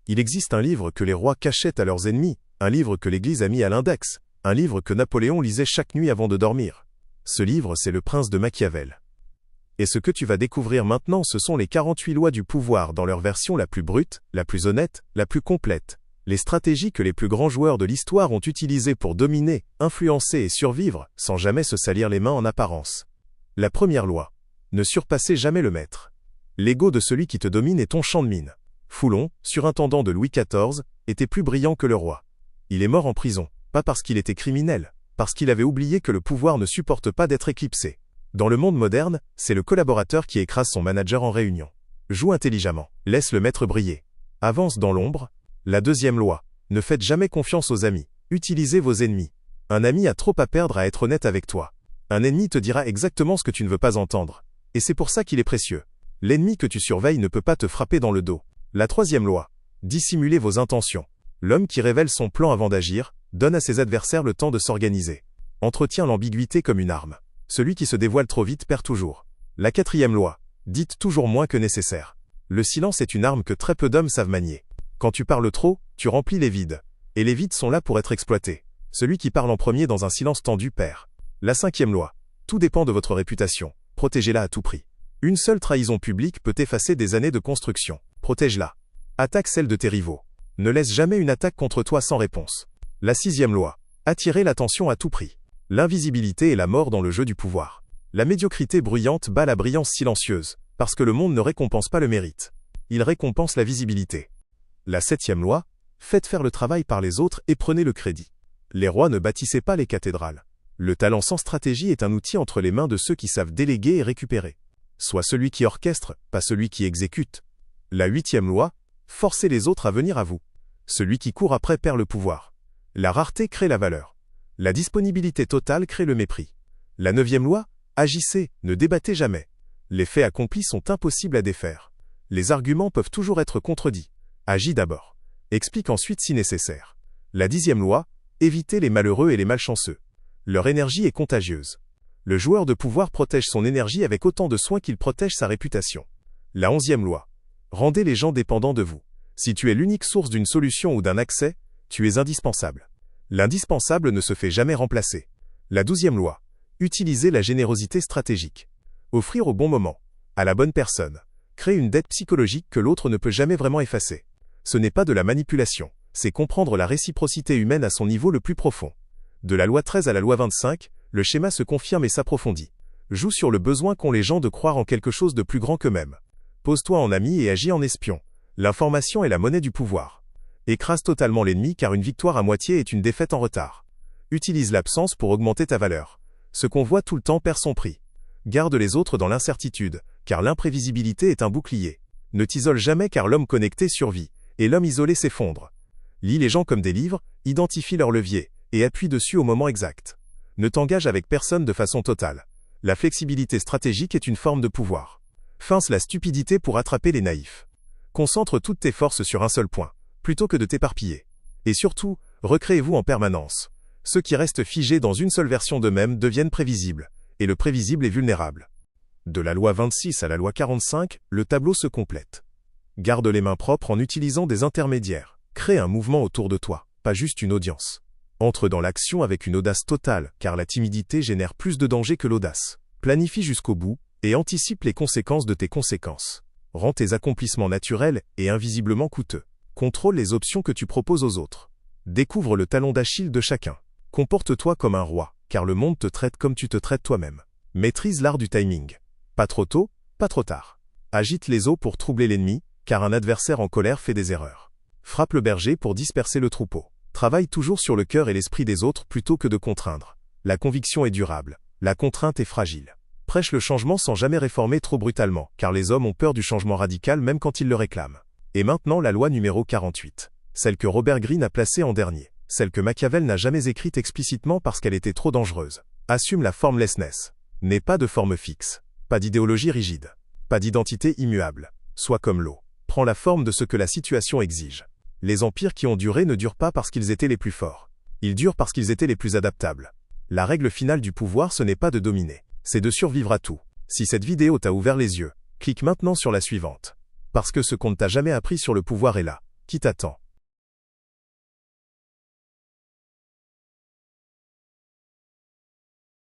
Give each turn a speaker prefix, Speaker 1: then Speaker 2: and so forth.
Speaker 1: Il existe un livre que les rois cachaient à leurs ennemis, un livre que l'Église a mis à l'index, un livre que Napoléon lisait chaque nuit avant de dormir. Ce livre, c'est Le Prince de Machiavel. Et ce que tu vas découvrir maintenant, ce sont les 48 lois du pouvoir dans leur version la plus brute, la plus honnête, la plus complète. Les stratégies que les plus grands joueurs de l'histoire ont utilisées pour dominer, influencer et survivre, sans jamais se salir les mains en apparence. La première loi. Ne surpassez jamais le maître. L'ego de celui qui te domine est ton champ de mine. Foulon, surintendant de Louis XIV, était plus brillant que le roi. Il est mort en prison, pas parce qu'il était criminel, parce qu'il avait oublié que le pouvoir ne supporte pas d'être éclipsé. Dans le monde moderne, c'est le collaborateur qui écrase son manager en réunion. Joue intelligemment, laisse le maître briller. Avance dans l'ombre. La deuxième loi. Ne faites jamais confiance aux amis. Utilisez vos ennemis. Un ami a trop à perdre à être honnête avec toi. Un ennemi te dira exactement ce que tu ne veux pas entendre. Et c'est pour ça qu'il est précieux. L'ennemi que tu surveilles ne peut pas te frapper dans le dos. La troisième loi. Dissimulez vos intentions. L'homme qui révèle son plan avant d'agir, donne à ses adversaires le temps de s'organiser. Entretient l'ambiguïté comme une arme. Celui qui se dévoile trop vite perd toujours. La quatrième loi. Dites toujours moins que nécessaire. Le silence est une arme que très peu d'hommes savent manier. Quand tu parles trop, tu remplis les vides. Et les vides sont là pour être exploités. Celui qui parle en premier dans un silence tendu perd. La cinquième loi. Tout dépend de votre réputation. Protégez-la à tout prix. Une seule trahison publique peut effacer des années de construction. Protège-la. Attaque celle de tes rivaux. Ne laisse jamais une attaque contre toi sans réponse. La sixième loi. Attirer l'attention à tout prix. L'invisibilité est la mort dans le jeu du pouvoir. La médiocrité bruyante bat la brillance silencieuse, parce que le monde ne récompense pas le mérite. Il récompense la visibilité. La septième loi. Faites faire le travail par les autres et prenez le crédit. Les rois ne bâtissaient pas les cathédrales. Le talent sans stratégie est un outil entre les mains de ceux qui savent déléguer et récupérer. Sois celui qui orchestre, pas celui qui exécute. La huitième loi. Forcez les autres à venir à vous. Celui qui court après perd le pouvoir. La rareté crée la valeur. La disponibilité totale crée le mépris. La neuvième loi. Agissez, ne débattez jamais. Les faits accomplis sont impossibles à défaire. Les arguments peuvent toujours être contredits. Agis d'abord. Explique ensuite si nécessaire. La dixième loi. Évitez les malheureux et les malchanceux. Leur énergie est contagieuse. Le joueur de pouvoir protège son énergie avec autant de soin qu'il protège sa réputation. La onzième loi. Rendez les gens dépendants de vous. Si tu es l'unique source d'une solution ou d'un accès, tu es indispensable. L'indispensable ne se fait jamais remplacer. La douzième loi. Utilisez la générosité stratégique. Offrir au bon moment, à la bonne personne. Créer une dette psychologique que l'autre ne peut jamais vraiment effacer. Ce n'est pas de la manipulation, c'est comprendre la réciprocité humaine à son niveau le plus profond. De la loi 13 à la loi 25, le schéma se confirme et s'approfondit. Joue sur le besoin qu'ont les gens de croire en quelque chose de plus grand qu'eux-mêmes. Pose-toi en ami et agis en espion. L'information est la monnaie du pouvoir. Écrase totalement l'ennemi car une victoire à moitié est une défaite en retard. Utilise l'absence pour augmenter ta valeur. Ce qu'on voit tout le temps perd son prix. Garde les autres dans l'incertitude, car l'imprévisibilité est un bouclier. Ne t'isole jamais car l'homme connecté survit, et l'homme isolé s'effondre. Lis les gens comme des livres, identifie leurs leviers, et appuie dessus au moment exact. Ne t'engage avec personne de façon totale. La flexibilité stratégique est une forme de pouvoir. Fince la stupidité pour attraper les naïfs. Concentre toutes tes forces sur un seul point, plutôt que de t'éparpiller. Et surtout, recréez-vous en permanence. Ceux qui restent figés dans une seule version d'eux-mêmes deviennent prévisibles, et le prévisible est vulnérable. De la loi 26 à la loi 45, le tableau se complète. Garde les mains propres en utilisant des intermédiaires. Crée un mouvement autour de toi, pas juste une audience. Entre dans l'action avec une audace totale, car la timidité génère plus de danger que l'audace. Planifie jusqu'au bout, et anticipe les conséquences de tes conséquences. Rends tes accomplissements naturels et invisiblement coûteux. Contrôle les options que tu proposes aux autres. Découvre le talon d'Achille de chacun. Comporte-toi comme un roi, car le monde te traite comme tu te traites toi-même. Maîtrise l'art du timing. Pas trop tôt, pas trop tard. Agite les eaux pour troubler l'ennemi, car un adversaire en colère fait des erreurs. Frappe le berger pour disperser le troupeau. Travaille toujours sur le cœur et l'esprit des autres plutôt que de contraindre. La conviction est durable. La contrainte est fragile. Prêche le changement sans jamais réformer trop brutalement, car les hommes ont peur du changement radical même quand ils le réclament. Et maintenant la loi numéro 48. Celle que Robert Greene a placée en dernier. Celle que Machiavel n'a jamais écrite explicitement parce qu'elle était trop dangereuse. Assume la formlessness. N'aie pas de forme fixe. Pas d'idéologie rigide. Pas d'identité immuable. Sois comme l'eau. Prends la forme de ce que la situation exige. Les empires qui ont duré ne durent pas parce qu'ils étaient les plus forts. Ils durent parce qu'ils étaient les plus adaptables. La règle finale du pouvoir, ce n'est pas de dominer, c'est de survivre à tout. Si cette vidéo t'a ouvert les yeux, clique maintenant sur la suivante. Parce que ce qu'on ne t'a jamais appris sur le pouvoir est là. Qui qui t'attend.